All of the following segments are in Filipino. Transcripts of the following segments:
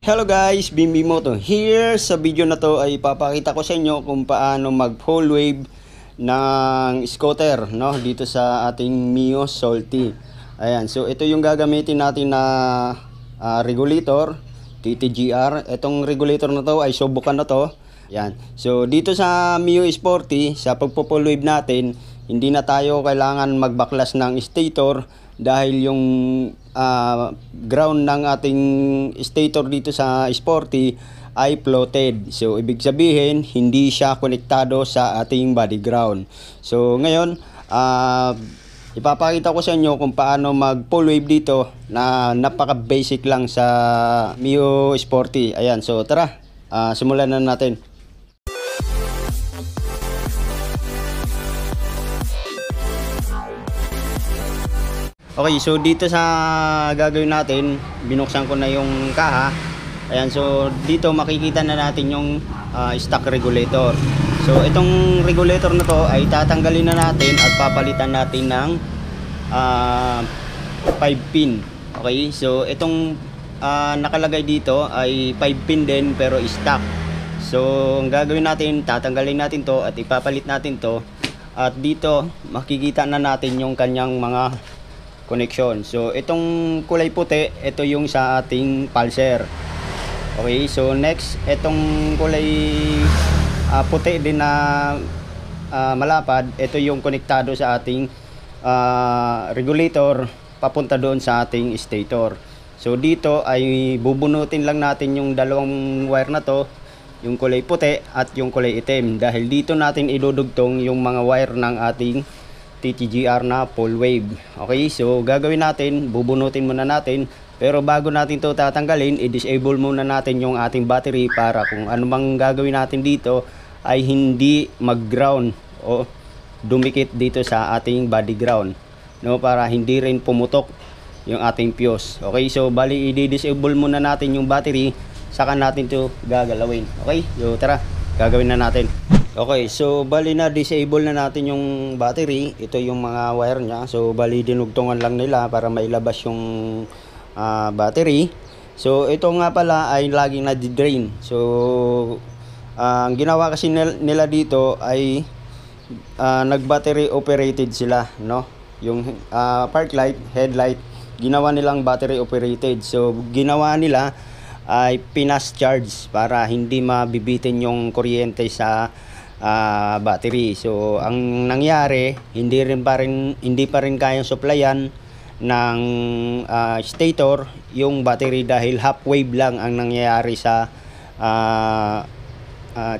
Hello guys, Bimbi Moto here. Sa video na to ay papakita ko sa inyo kung paano mag full wave ng scooter, no, dito sa ating Mio Salty. Ayan, so ito yung gagamitin natin na regulator, TTGR. Itong regulator na to ay subukan na to. Ayan, so dito sa Mio Sporty, sa pagpo-full wave natin, hindi na tayo kailangan magbaklas ng stator dahil yung ground ng ating stator dito sa Sporty ay floated. So ibig sabihin hindi siya konektado sa ating body ground. So ngayon ipapakita ko sa inyo kung paano mag full wave dito na napaka basic lang sa Mio Sporty. Ayan, so tara, simulan na natin. Okay, so dito sa gagawin natin, binuksan ko na yung kaha. Ayan, so dito makikita na natin yung stock regulator. So itong regulator na to ay tatanggalin na natin at papalitan natin ng 5 pin. Okay, so itong nakalagay dito ay 5 pin din pero stock. So ang gagawin natin, tatanggalin natin to at ipapalit natin to. At dito makikita na natin yung kanyang mga connection. So itong kulay puti, ito yung sa ating pulser. Okay, so next, itong kulay puti din na malapad, ito yung konektado sa ating regulator papunta doon sa ating stator. So dito ay bubunutin lang natin yung dalawang wire na to, yung kulay puti at yung kulay itim, dahil dito natin idudugtong yung mga wire ng ating TTGR na full wave. Okay, so gagawin natin, bubunutin muna natin, pero bago natin to tatanggalin, i-disable muna natin yung ating battery para kung ano mang gagawin natin dito ay hindi mag-ground o dumikit dito sa ating body ground, no, para hindi rin pumutok yung ating fuse. Okay, so bali i-disable muna natin yung battery, saka natin to gagalawin. Okay, so tara, gagawin na natin. Okay, so bali na disable na natin yung battery. Ito yung mga wire nya. So bali dinugtungan lang nila para mailabas yung battery. So ito nga pala ay laging na-drain. So ang ginawa kasi nila dito ay nag-battery operated sila, no? Yung park light, headlight, ginawa nilang battery operated. So ginawa nila ay pinas charge para hindi mabibitin yung kuryente sa battery. So ang nangyari, hindi pa rin kayang supplyan ng stator yung battery dahil half wave lang ang nangyayari sa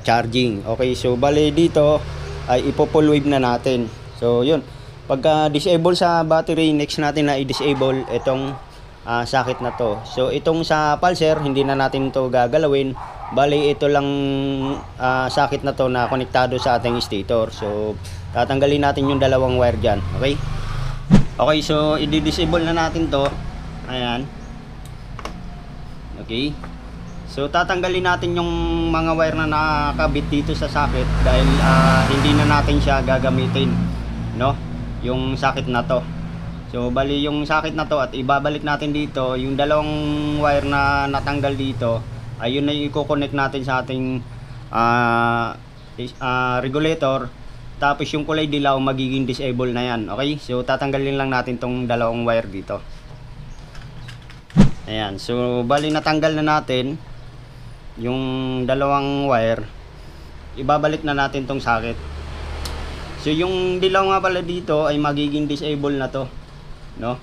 charging. Okay, so bali dito ay ipo-full wave na natin. So yun, pagka disable sa battery, next natin na i-disable itong sakit na to. So itong sa pulser, hindi na natin to gagalawin. Bali ito lang sakit na to na konektado sa ating stator. So tatanggalin natin yung dalawang wire dyan. Okay, okay, so i-disable na natin to. Ayan. Okay, so tatanggalin natin yung mga wire na nakakabit dito sa sakit dahil hindi na natin siya gagamitin, no, yung sakit na to. So bali yung sakit na to at ibabalik natin dito yung dalawang wire na natanggal dito. Ayun na i-connect natin sa ating regulator. Tapos yung kulay dilaw magiging disable na yan. Okay, so tatanggalin lang natin tong dalawang wire dito. Ayan, so bali natanggal na natin yung dalawang wire. Ibabalik na natin tong sakit. So yung dilaw nga pala dito ay magiging disable na to, no?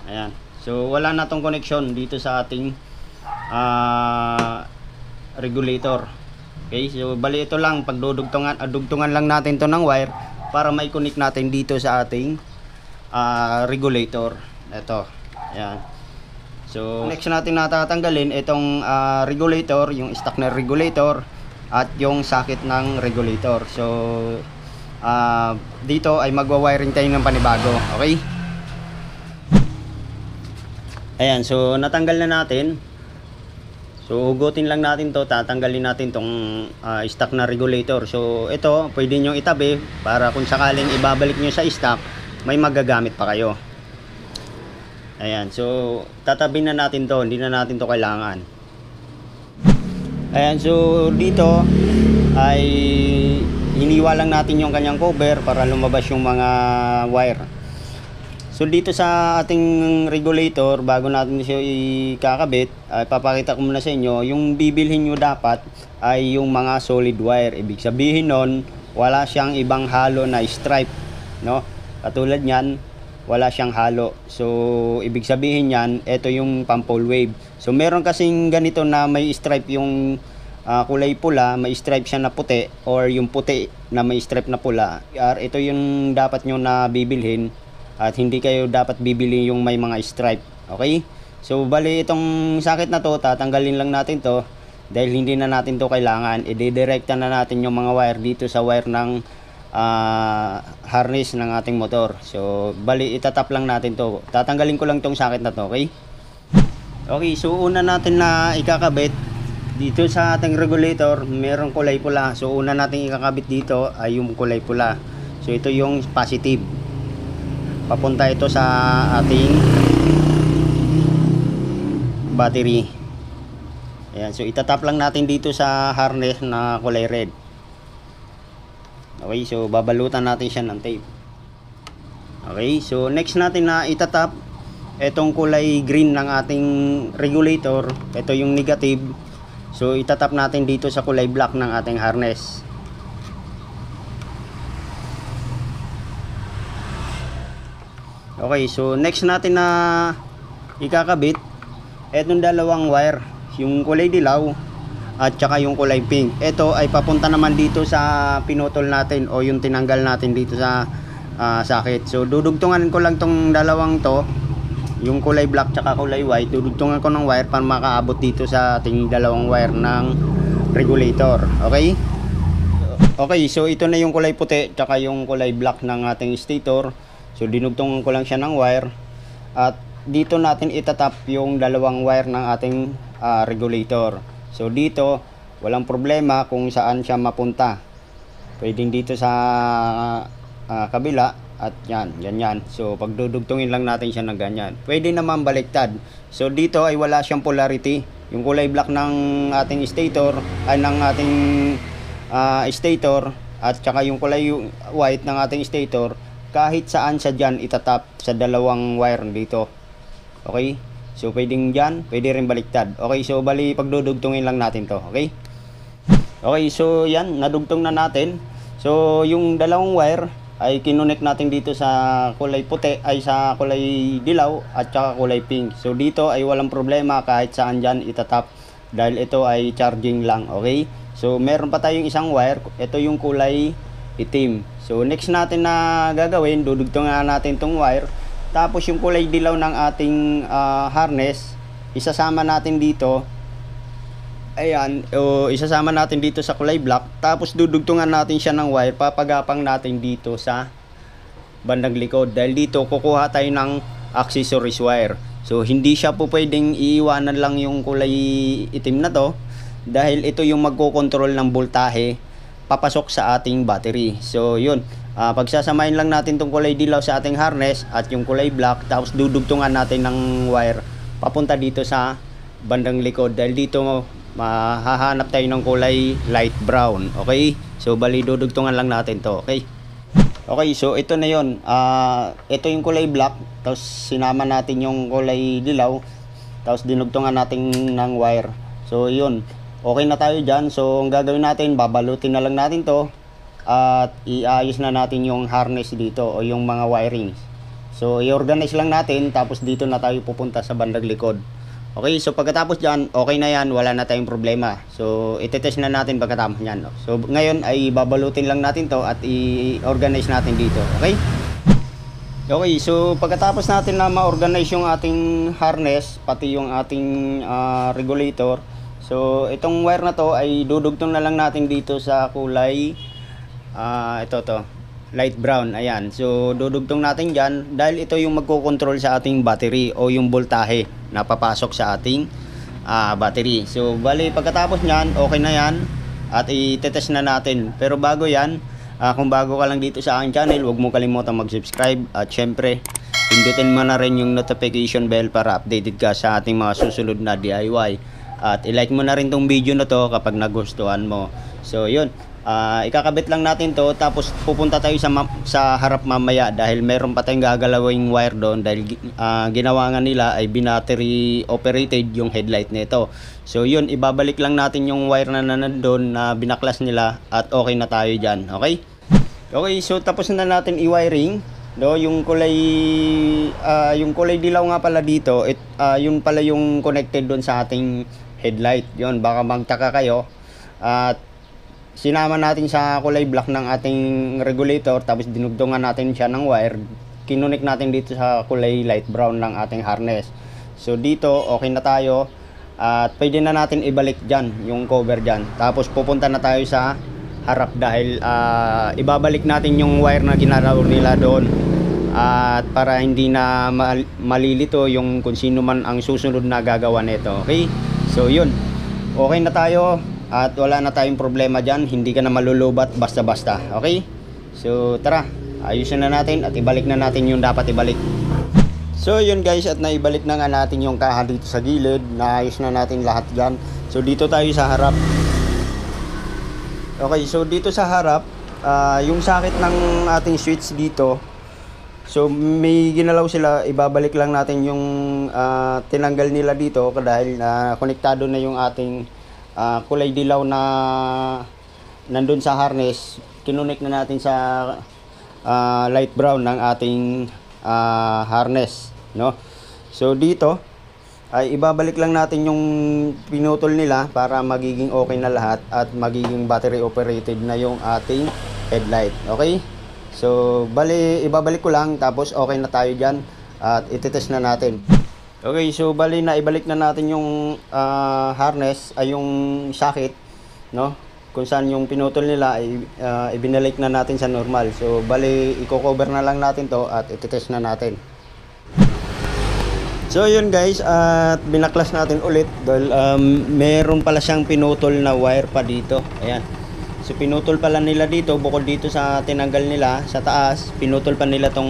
Ayan, so wala na tong connection dito sa ating regulator. Okay, so bali ito lang, dugtungan lang natin to ng wire para mai-connect natin dito sa ating regulator. Ito, ayan. So next natin natatanggalin itong regulator, yung stock na regulator at yung sakit ng regulator. So dito ay magwa-wiring tayo ng panibago. Okay, ayan, so natanggal na natin. So hugutin lang natin to, tatanggalin natin tong stock na regulator. So ito pwede nyo itabi para kung sakaling ibabalik nyo sa stock, may magagamit pa kayo. Ayan, so tatabi na natin to, hindi na natin to kailangan. Ayan, so dito ay hiniwa lang natin yung kanyang cover para lumabas yung mga wire. So dito sa ating regulator, bago natin siya ikakabit, ay papakita ko muna sa inyo, yung bibilhin nyo dapat ay yung mga solid wire. Ibig sabihin nun, wala siyang ibang halo na stripe, no? Katulad niyan, wala siyang halo. So ibig sabihin niyan, ito yung pole wave. So meron kasing ganito na may stripe yung kulay pula, may stripe siya na puti, or yung puti na may stripe na pula. Ito yung dapat nyo na bibilhin, at hindi kayo dapat bibili yung may mga stripe. Okay? So bali itong sakit na to, tatanggalin lang natin to dahil hindi na natin to kailangan. I-directa na natin yung mga wire dito sa wire ng harness ng ating motor. So bali itatap lang natin to. Tatanggalin ko lang tong sakit na to, okay? Okay, so una natin na ikakabit dito sa ating regulator, merong kulay pula. So una natin ikakabit dito ay yung kulay pula. So ito yung positive. Papunta ito sa ating battery. Ayan, so itatap lang natin dito sa harness na kulay red. Okay, so babalutan natin siya ng tape. Okay, so next natin na itatap itong kulay green ng ating regulator. Ito yung negative. So itatap natin dito sa kulay black ng ating harness. Okay, so next natin na ikakabit etong dalawang wire, yung kulay dilaw at saka yung kulay pink. Ito ay papunta naman dito sa pinutol natin o yung tinanggal natin dito sa sakit. So dudugtungan ko lang tong dalawang to, yung kulay black tsaka kulay white. Dudugtungan ko ng wire para makaabot dito sa ating dalawang wire ng regulator. Okay? Okay, so ito na yung kulay puti tsaka yung kulay black ng ating stator. So dinugtungan ko lang siya ng wire, at dito natin itatap yung dalawang wire ng ating regulator. So dito walang problema kung saan siya mapunta. Pwedeng dito sa kabila at yan, ganyan. So pagdudugtungin lang natin siya ng ganyan. Pwede naman baliktad. So dito ay wala siyang polarity. Yung kulay black ng ating stator ay ng ating stator at saka yung kulay white ng ating stator, kahit saan siya dyan itatap sa dalawang wire dito. Okay? So pwedeng dyan, pwede rin baliktad. Okay, so bali pagdudugtungin lang natin to. Okay? Okay, so yan, nadugtong na natin. So yung dalawang wire ay kinunik natin dito sa kulay puti, ay sa kulay dilaw at saka kulay pink. So dito ay walang problema kahit saan dyan itatap dahil ito ay charging lang. Okay? So meron pa tayong isang wire, ito yung kulay itim. So next natin na gagawin, dudugtungan natin tong wire. Tapos yung kulay dilaw ng ating harness, isasama natin dito. Ayan, isasama natin dito sa kulay black. Tapos dudugtungan natin siya ng wire, papagapang natin dito sa bandang likod. Dahil dito kukuha tayo ng accessories wire. So hindi siya po pwedeng iiwanan lang yung kulay itim na to, dahil ito yung magkokontrol ng voltahe papasok sa ating battery. So yun, pagsasamahin lang natin tong kulay dilaw sa ating harness at yung kulay black, tapos dudugtungan natin ng wire papunta dito sa bandang likod, dahil dito mahahanap tayo ng kulay light brown. Okay, so bali dudugtungan lang natin to. Okay, okay, so ito na yun. Ito yung kulay black, tapos sinama natin yung kulay dilaw, tapos dinugtungan natin ng wire. So yun, okay na tayo dyan. So ang gagawin natin, babalutin na lang natin to at iayos na natin yung harness dito o yung mga wirings. So i-organize lang natin, tapos dito na tayo pupunta sa bandang likod. Okay, so pagkatapos dyan, okay na yan, wala na tayong problema. So itetest na natin pagkatapos nyan. So ngayon ay babalutin lang natin to at i-organize natin dito. Okay? Okay, so pagkatapos natin na ma-organize yung ating harness, pati yung ating regulator, so itong wire na to ay dudugtong na lang natin dito sa kulay ito to, light brown. Ayan, so dudugtong natin dyan dahil ito yung magkocontrol sa ating battery o yung voltahe na papasok sa ating battery. So bali pagkatapos nyan, okay na yan at i-test na natin. Pero bago yan, Kung bago ka lang dito sa aking channel, huwag mo kalimutan mag-subscribe at syempre, pindutin mo na rin yung notification bell para updated ka sa ating mga susunod na DIY. At i-like mo na rin tong video na to kapag nagustuhan mo. So yun, ikakabit lang natin to, tapos pupunta tayo sa harap mamaya dahil meron pa tayong gagalawing wire doon dahil ginawa nga nila ay battery operated yung headlight nito. So yun, ibabalik lang natin yung wire na nandun na binaklas nila at okay na tayo dyan. Okay? Okay, so tapos na natin i-wiring. No, yung kulay dilaw nga pala dito, yun pala yung connected doon sa ating headlight. Yun, baka magtaka kayo. At sinama natin sa kulay black ng ating regulator, tapos dinugtungan natin siya ng wire. Kinunik natin dito sa kulay light brown ng ating harness. So dito, okay na tayo. At pwede na natin ibalik dyan, yung cover dyan. Tapos pupunta na tayo sa harap dahil ibabalik natin yung wire na ginalaw nila doon. At para hindi na malilito yung kung sino man ang susunod na gagawa nito. Okay? So yun, okay na tayo. At wala na tayong problema dyan. Hindi ka na malulubat basta-basta. Okay? So tara, ayusin na natin at ibalik na natin yung dapat ibalik. So yun guys, at naibalik na nga natin yung kaha dito sa gilid. Naayos na natin lahat dyan. So dito tayo sa harap. Okay, so dito sa harap, yung sakit ng ating switch dito, so may ginalaw sila. Ibabalik lang natin yung tinanggal nila dito dahil konektado na yung ating kulay dilaw na nandun sa harness. Kinunik na natin sa light brown ng ating harness, no? So dito ay ibabalik lang natin yung pinutol nila para magiging okay na lahat at magiging battery operated na yung ating headlight. Okay? So bali ibabalik ko lang, tapos okay na tayo dyan at itetest na natin. Okay, so bali na ibalik na natin yung harness, ay yung socket, no? Kung saan yung pinutol nila ay ibinalik na natin sa normal. So bali i-cover na lang natin to at itetest na natin. So yun guys, at binaklas natin ulit dahil meron pala siyang pinutol na wire pa dito. Ayan. So pinutol pala nila dito, bukod dito sa tinanggal nila sa taas, pinutol pa nila tong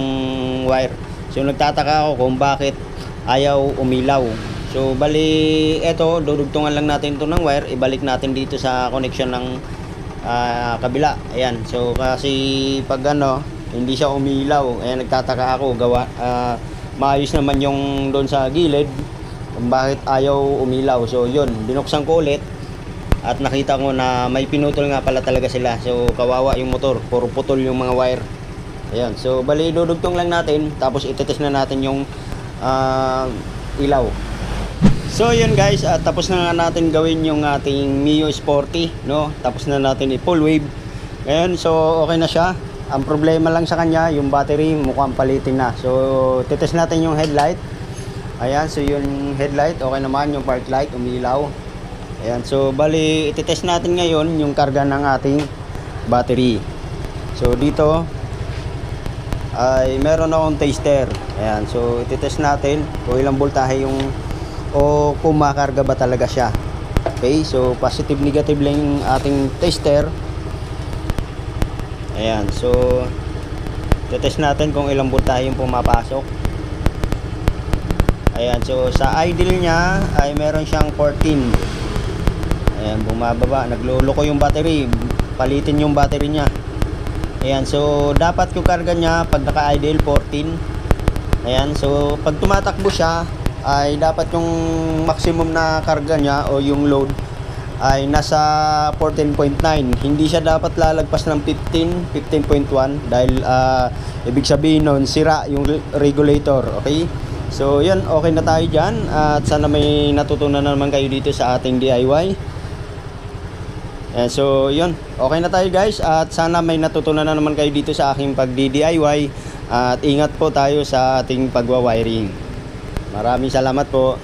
wire. So nagtataka ako kung bakit ayaw umilaw. So bali eto, dudugtungan lang natin ito ng wire, ibalik natin dito sa connection ng kabila. Ayan. So kasi pag hindi siya umilaw, ayan, nagtataka ako maayos naman yung doon sa gilid kung bakit ayaw umilaw. So yun, binuksan ko ulit at nakita ko na may pinutol nga pala talaga sila. So kawawa yung motor, puro putol yung mga wire. Ayan, so bali dudugtong lang natin, tapos itetest na natin yung ilaw. So yun guys, tapos na nga natin gawin yung ating Mio Sporty, no? Tapos na natin i-full wave. Ngayon, so okay na siya. Ang problema lang sa kanya, yung battery mukhang palitin na. So titest natin yung headlight. Ayan, so yung headlight okay naman, yung park light umilaw. Ayan, so bali ititest natin ngayon yung karga ng ating battery. So dito ay meron akong tester. Ayan, so ititest natin kung ilang voltahe yung o kung makarga ba talaga siya. Okay, so positive negative lang yung ating tester. Ayan, so test natin kung ilang voltahe yung pumapasok. Ayan, so sa idle niya ay meron siyang 14. Ayan, bumababa, nagluloko yung battery, palitin yung battery niya. Ayan, so dapat yung karga niya pag naka-idle 14. Ayan, so pag tumatakbo siya ay dapat yung maximum na karga niya o yung load ay nasa 14.9. Hindi siya dapat lalagpas ng 15.1 dahil ibig sabihin nun sira yung regulator. Okay, so yan, okay na tayo dyan at sana may natutunan naman kayo dito sa ating DIY. So yun, okay na tayo guys at sana may natutunan na naman kayo dito sa aking pag-DIY at ingat po tayo sa ating pagwa-wiring. Maraming salamat po.